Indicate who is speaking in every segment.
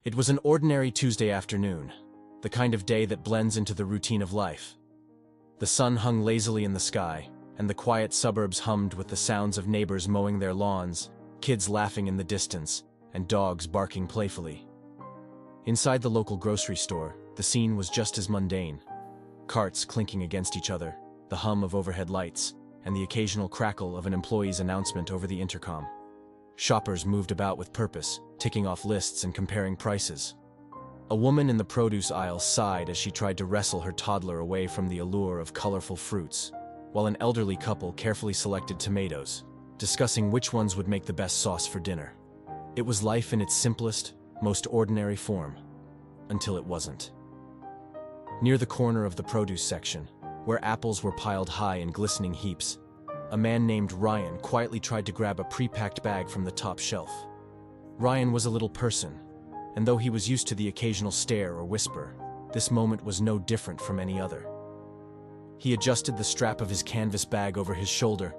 Speaker 1: It was an ordinary Tuesday afternoon, the kind of day that blends into the routine of life. The sun hung lazily in the sky, and the quiet suburbs hummed with the sounds of neighbors mowing their lawns, kids laughing in the distance, and dogs barking playfully. Inside the local grocery store, the scene was just as mundane. Carts clinking against each other, the hum of overhead lights, and the occasional crackle of an employee's announcement over the intercom. Shoppers moved about with purpose, ticking off lists and comparing prices. A woman in the produce aisle sighed as she tried to wrestle her toddler away from the allure of colorful fruits, while an elderly couple carefully selected tomatoes, discussing which ones would make the best sauce for dinner. It was life in its simplest, most ordinary form, until it wasn't. Near the corner of the produce section, where apples were piled high in glistening heaps, a man named Ryan quietly tried to grab a pre-packed bag from the top shelf. Ryan was a little person, and though he was used to the occasional stare or whisper, this moment was no different from any other. He adjusted the strap of his canvas bag over his shoulder,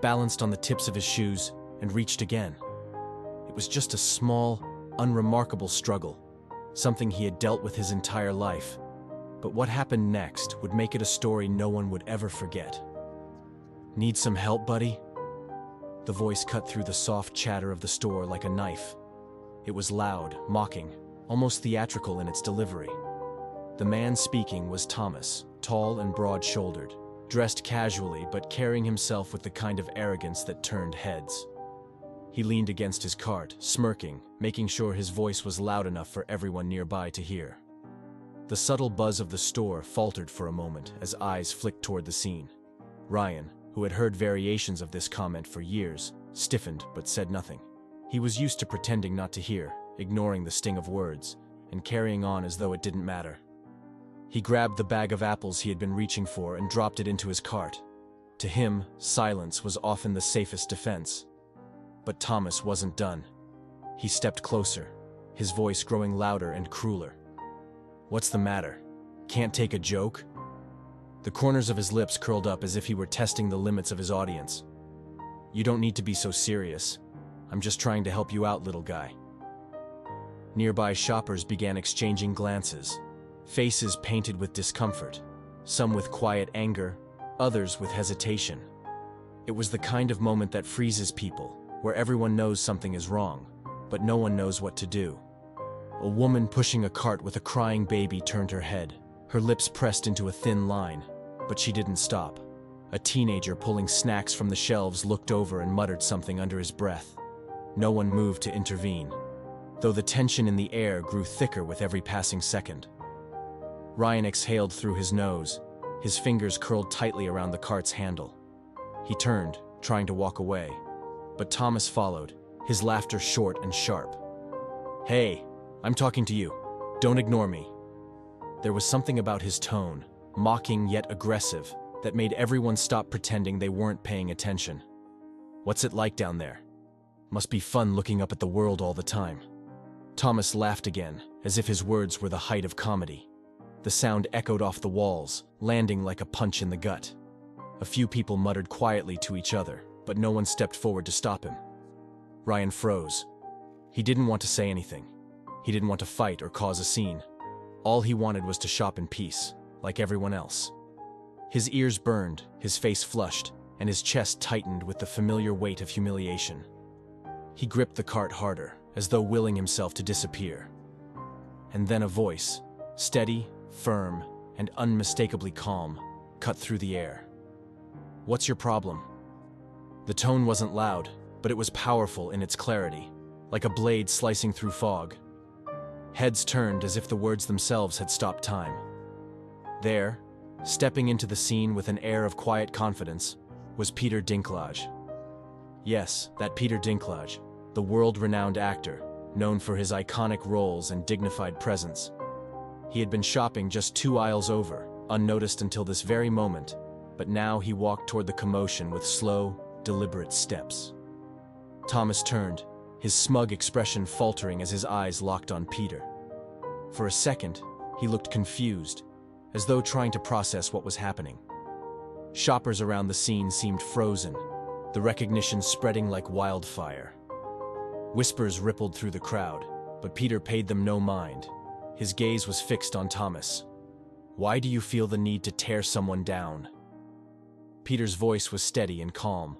Speaker 1: balanced on the tips of his shoes, and reached again. It was just a small, unremarkable struggle, something he had dealt with his entire life. But what happened next would make it a story no one would ever forget. "Need some help, buddy?" The voice cut through the soft chatter of the store like a knife. It was loud, mocking, almost theatrical in its delivery. The man speaking was Thomas, tall and broad-shouldered, dressed casually but carrying himself with the kind of arrogance that turned heads. He leaned against his cart, smirking, making sure his voice was loud enough for everyone nearby to hear. The subtle buzz of the store faltered for a moment as eyes flicked toward the scene. Ryan, who had heard variations of this comment for years, stiffened but said nothing. He was used to pretending not to hear, ignoring the sting of words, and carrying on as though it didn't matter. He grabbed the bag of apples he had been reaching for and dropped it into his cart. To him, silence was often the safest defense. But Thomas wasn't done. He stepped closer, his voice growing louder and crueler. "What's the matter? Can't take a joke?" The corners of his lips curled up as if he were testing the limits of his audience. "You don't need to be so serious. I'm just trying to help you out, little guy." Nearby shoppers began exchanging glances, faces painted with discomfort, some with quiet anger, others with hesitation. It was the kind of moment that freezes people, where everyone knows something is wrong, but no one knows what to do. A woman pushing a cart with a crying baby turned her head, her lips pressed into a thin line, but she didn't stop. A teenager pulling snacks from the shelves looked over and muttered something under his breath. No one moved to intervene, though the tension in the air grew thicker with every passing second. Ryan exhaled through his nose, his fingers curled tightly around the cart's handle. He turned, trying to walk away, but Thomas followed, his laughter short and sharp. "Hey, I'm talking to you. Don't ignore me." There was something about his tone, mocking yet aggressive, that made everyone stop pretending they weren't paying attention. "What's it like down there? Must be fun looking up at the world all the time." Thomas laughed again, as if his words were the height of comedy. The sound echoed off the walls, landing like a punch in the gut. A few people muttered quietly to each other, but no one stepped forward to stop him. Ryan froze. He didn't want to say anything. He didn't want to fight or cause a scene. All he wanted was to shop in peace, like everyone else. His ears burned, his face flushed, and his chest tightened with the familiar weight of humiliation. He gripped the cart harder, as though willing himself to disappear. And then a voice, steady, firm, and unmistakably calm, cut through the air. "What's your problem?" The tone wasn't loud, but it was powerful in its clarity, like a blade slicing through fog. Heads turned as if the words themselves had stopped time. There, stepping into the scene with an air of quiet confidence, was Peter Dinklage. Yes, that Peter Dinklage, the world-renowned actor, known for his iconic roles and dignified presence. He had been shopping just 2 aisles over, unnoticed until this very moment, but now he walked toward the commotion with slow, deliberate steps. Thomas turned, his smug expression faltering as his eyes locked on Peter. For a second, he looked confused, as though trying to process what was happening. Shoppers around the scene seemed frozen, the recognition spreading like wildfire. Whispers rippled through the crowd, But Peter paid them no mind. His gaze was fixed on Thomas. "Why do you feel the need to tear someone down?" Peter's voice was steady and calm,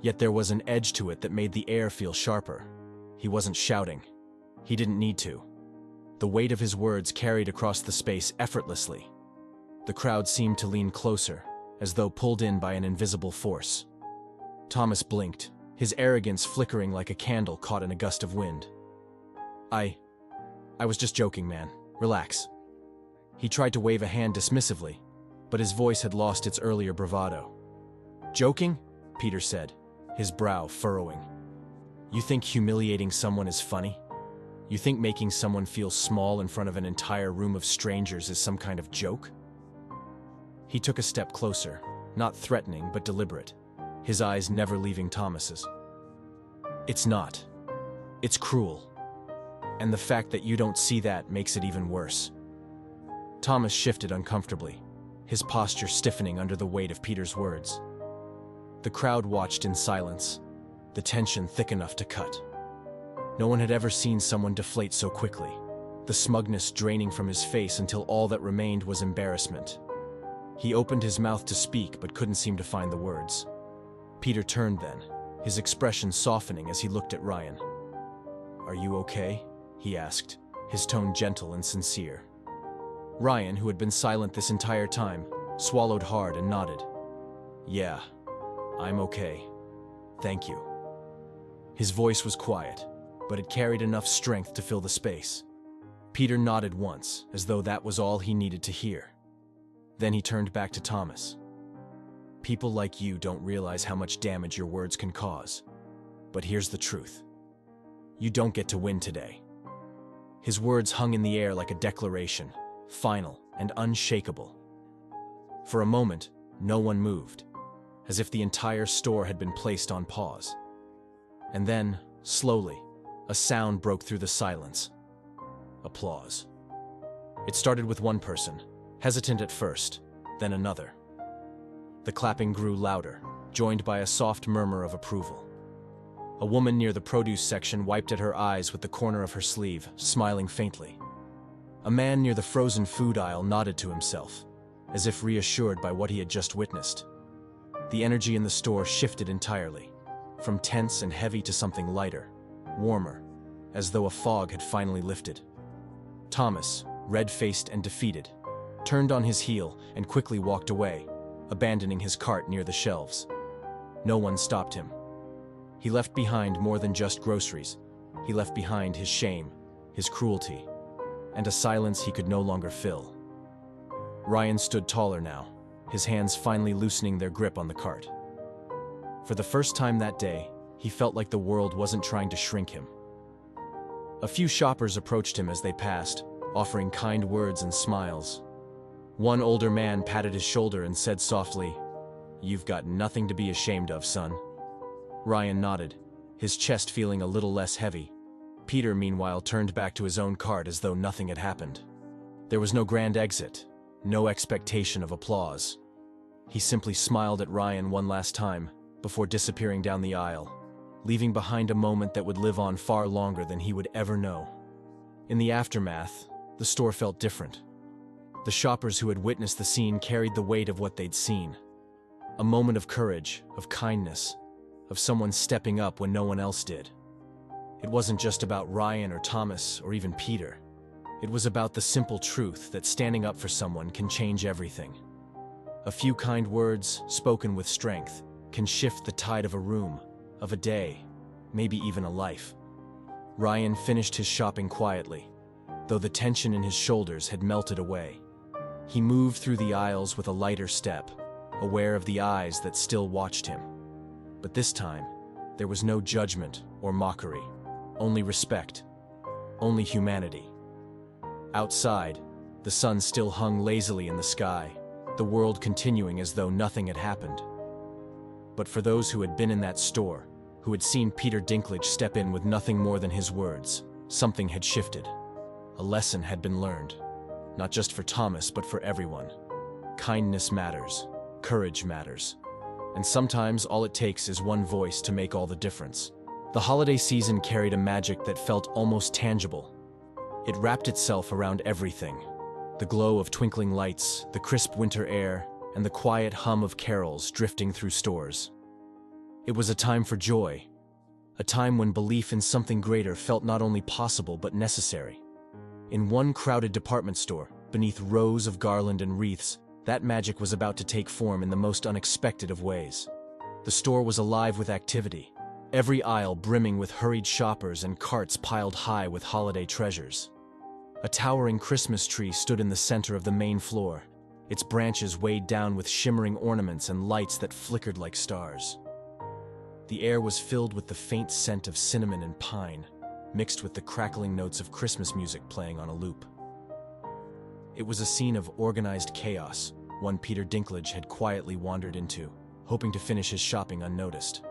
Speaker 1: yet there was an edge to it that made the air feel sharper. He wasn't shouting. He didn't need to. The weight of his words carried across the space effortlessly. The crowd seemed to lean closer, as though pulled in by an invisible force. Thomas blinked, his arrogance flickering like a candle caught in a gust of wind. I was just joking, man. Relax." He tried to wave a hand dismissively, but his voice had lost its earlier bravado. "Joking?" Peter said, his brow furrowing. "You think humiliating someone is funny? You think making someone feel small in front of an entire room of strangers is some kind of joke?" He took a step closer, not threatening but deliberate, his eyes never leaving Thomas's. "It's not. It's cruel. And the fact that you don't see that makes it even worse." Thomas shifted uncomfortably, his posture stiffening under the weight of Peter's words. The crowd watched in silence, the tension thick enough to cut. No one had ever seen someone deflate so quickly, the smugness draining from his face until all that remained was embarrassment. He opened his mouth to speak but couldn't seem to find the words. Peter turned then, his expression softening as he looked at Ryan. "Are you okay?" he asked, his tone gentle and sincere. Ryan, who had been silent this entire time, swallowed hard and nodded. "Yeah, I'm okay. Thank you." His voice was quiet, but it carried enough strength to fill the space. Peter nodded once, as though that was all he needed to hear. Then he turned back to Thomas. "People like you don't realize how much damage your words can cause. But here's the truth. You don't get to win today." His words hung in the air like a declaration, final and unshakable. For a moment, no one moved, as if the entire store had been placed on pause. And then, slowly, a sound broke through the silence. Applause. It started with one person, hesitant at first, then another. The clapping grew louder, joined by a soft murmur of approval. A woman near the produce section wiped at her eyes with the corner of her sleeve, smiling faintly. A man near the frozen food aisle nodded to himself, as if reassured by what he had just witnessed. The energy in the store shifted entirely, from tense and heavy to something lighter, warmer, as though a fog had finally lifted. Thomas, red-faced and defeated, turned on his heel and quickly walked away, abandoning his cart near the shelves. No one stopped him. He left behind more than just groceries. He left behind his shame, his cruelty, and a silence he could no longer fill. Ryan stood taller now, his hands finally loosening their grip on the cart. For the first time that day, he felt like the world wasn't trying to shrink him. A few shoppers approached him as they passed, offering kind words and smiles. One older man patted his shoulder and said softly, "You've got nothing to be ashamed of, son." Ryan nodded, his chest feeling a little less heavy. Peter, meanwhile, turned back to his own cart as though nothing had happened. There was no grand exit, no expectation of applause. He simply smiled at Ryan one last time, before disappearing down the aisle, leaving behind a moment that would live on far longer than he would ever know. In the aftermath, the store felt different. The shoppers who had witnessed the scene carried the weight of what they'd seen. A moment of courage, of kindness, of someone stepping up when no one else did. It wasn't just about Ryan or Thomas or even Peter. It was about the simple truth that standing up for someone can change everything. A few kind words, spoken with strength, can shift the tide of a room, of a day, maybe even a life. Ryan finished his shopping quietly, though the tension in his shoulders had melted away. He moved through the aisles with a lighter step, aware of the eyes that still watched him. But this time, there was no judgment or mockery, only respect, only humanity. Outside, the sun still hung lazily in the sky, the world continuing as though nothing had happened. But for those who had been in that store, who had seen Peter Dinklage step in with nothing more than his words, something had shifted. A lesson had been learned, not just for Thomas but for everyone. Kindness matters, courage matters, and sometimes all it takes is one voice to make all the difference. The holiday season carried a magic that felt almost tangible, It wrapped itself around everything. The glow of twinkling lights, the crisp winter air, and the quiet hum of carols drifting through stores. It was a time for joy, a time when belief in something greater felt not only possible but necessary. In one crowded department store, beneath rows of garland and wreaths, that magic was about to take form in the most unexpected of ways. The store was alive with activity, every aisle brimming with hurried shoppers and carts piled high with holiday treasures. A towering Christmas tree stood in the center of the main floor, its branches weighed down with shimmering ornaments and lights that flickered like stars. The air was filled with the faint scent of cinnamon and pine, mixed with the crackling notes of Christmas music playing on a loop. It was a scene of organized chaos, one Peter Dinklage had quietly wandered into, hoping to finish his shopping unnoticed.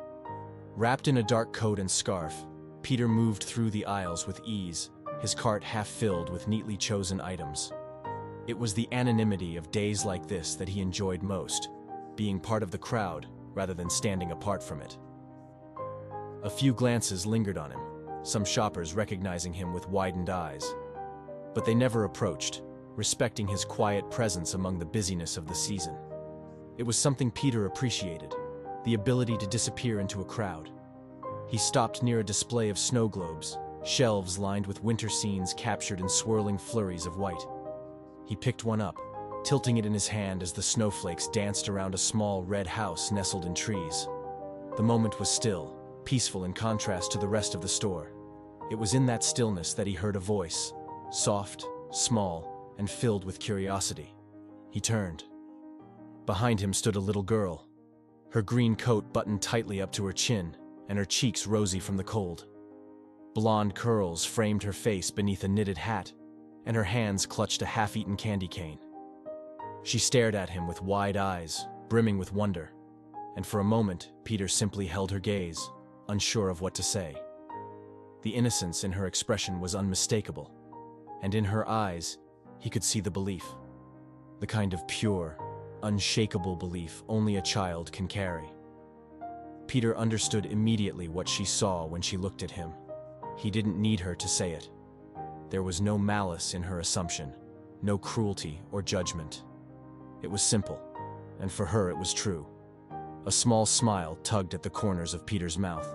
Speaker 1: Wrapped in a dark coat and scarf, Peter moved through the aisles with ease, his cart half filled with neatly chosen items. It was the anonymity of days like this that he enjoyed most, being part of the crowd rather than standing apart from it. A few glances lingered on him, some shoppers recognizing him with widened eyes. But they never approached, respecting his quiet presence among the busyness of the season. It was something Peter appreciated, the ability to disappear into a crowd. He stopped near a display of snow globes, shelves lined with winter scenes captured in swirling flurries of white. He picked one up, tilting it in his hand as the snowflakes danced around a small red house nestled in trees. The moment was still, peaceful in contrast to the rest of the store. It was in that stillness that he heard a voice, soft, small, and filled with curiosity. He turned. Behind him stood a little girl, her green coat buttoned tightly up to her chin, and her cheeks rosy from the cold. Blonde curls framed her face beneath a knitted hat, and her hands clutched a half-eaten candy cane. She stared at him with wide eyes, brimming with wonder, and for a moment, Peter simply held her gaze, unsure of what to say. The innocence in her expression was unmistakable, and in her eyes, he could see the belief. The kind of pure, unshakable belief only a child can carry. Peter understood immediately what she saw when she looked at him. He didn't need her to say it. There was no malice in her assumption, no cruelty or judgment. It was simple, and for her it was true. A small smile tugged at the corners of Peter's mouth.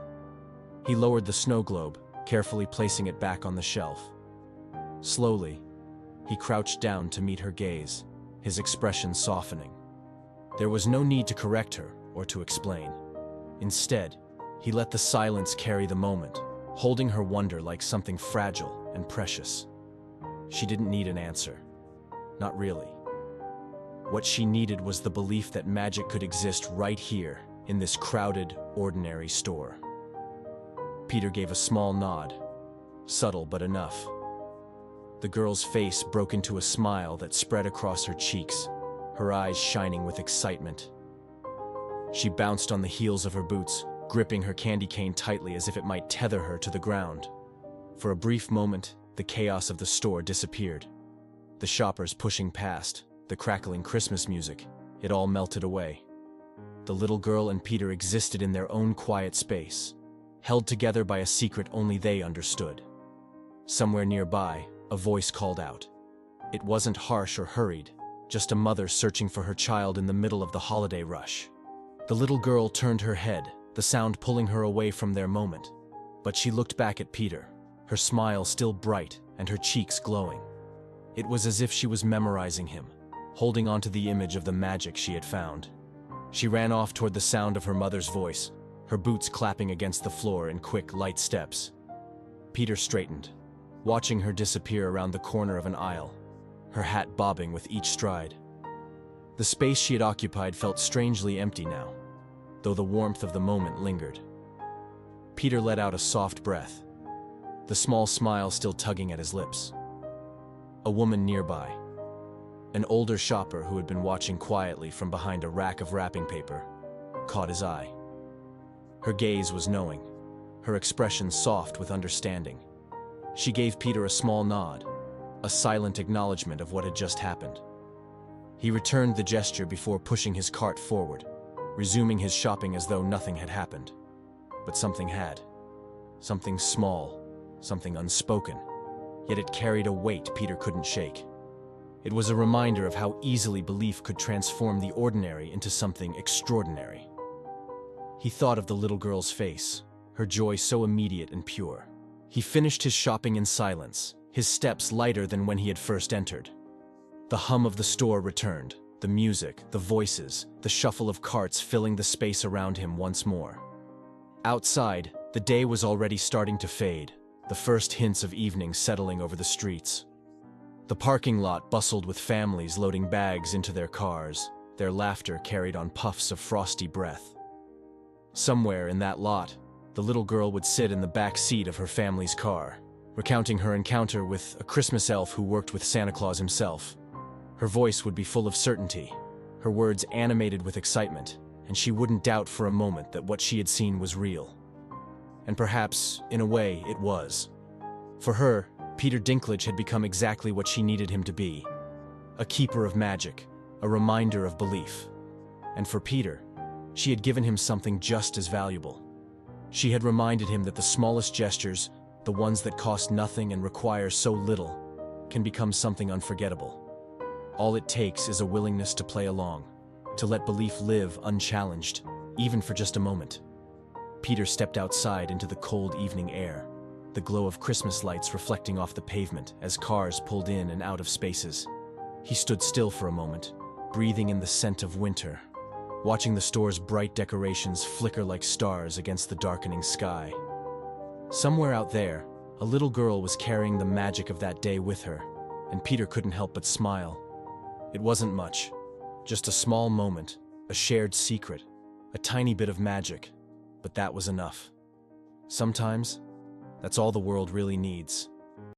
Speaker 1: He lowered the snow globe, carefully placing it back on the shelf. Slowly, he crouched down to meet her gaze, his expression softening. There was no need to correct her or to explain. Instead, he let the silence carry the moment, holding her wonder like something fragile and precious. She didn't need an answer. Not really. What she needed was the belief that magic could exist right here, in this crowded, ordinary store. Peter gave a small nod, subtle but enough. The girl's face broke into a smile that spread across her cheeks, her eyes shining with excitement. She bounced on the heels of her boots, gripping her candy cane tightly as if it might tether her to the ground. For a brief moment, the chaos of the store disappeared. The shoppers pushing past, the crackling Christmas music, it all melted away. The little girl and Peter existed in their own quiet space, held together by a secret only they understood. Somewhere nearby, a voice called out. It wasn't harsh or hurried, just a mother searching for her child in the middle of the holiday rush. The little girl turned her head, the sound pulling her away from their moment. But she looked back at Peter, her smile still bright and her cheeks glowing. It was as if she was memorizing him, holding onto the image of the magic she had found. She ran off toward the sound of her mother's voice, her boots clapping against the floor in quick, light steps. Peter straightened, watching her disappear around the corner of an aisle, her hat bobbing with each stride. The space she had occupied felt strangely empty now, though the warmth of the moment lingered. Peter let out a soft breath, the small smile still tugging at his lips. A woman nearby, an older shopper who had been watching quietly from behind a rack of wrapping paper, caught his eye. Her gaze was knowing, her expression soft with understanding. She gave Peter a small nod, a silent acknowledgement of what had just happened. He returned the gesture before pushing his cart forward, resuming his shopping as though nothing had happened. But something had. Something small, something unspoken, yet it carried a weight Peter couldn't shake. It was a reminder of how easily belief could transform the ordinary into something extraordinary. He thought of the little girl's face, her joy so immediate and pure. He finished his shopping in silence, his steps lighter than when he had first entered. The hum of the store returned, the music, the voices, the shuffle of carts filling the space around him once more. Outside, the day was already starting to fade, the first hints of evening settling over the streets. The parking lot bustled with families loading bags into their cars, their laughter carried on puffs of frosty breath. Somewhere in that lot, the little girl would sit in the back seat of her family's car, recounting her encounter with a Christmas elf who worked with Santa Claus himself. Her voice would be full of certainty, her words animated with excitement, and she wouldn't doubt for a moment that what she had seen was real. And perhaps, in a way, it was. For her, Peter Dinklage had become exactly what she needed him to be: a keeper of magic, a reminder of belief. And for Peter, she had given him something just as valuable. She had reminded him that the smallest gestures, the ones that cost nothing and require so little, can become something unforgettable. All it takes is a willingness to play along, to let belief live unchallenged, even for just a moment. Peter stepped outside into the cold evening air, the glow of Christmas lights reflecting off the pavement as cars pulled in and out of spaces. He stood still for a moment, breathing in the scent of winter, watching the store's bright decorations flicker like stars against the darkening sky. Somewhere out there, a little girl was carrying the magic of that day with her, and Peter couldn't help but smile. It wasn't much, just a small moment, a shared secret, a tiny bit of magic, but that was enough. Sometimes, that's all the world really needs.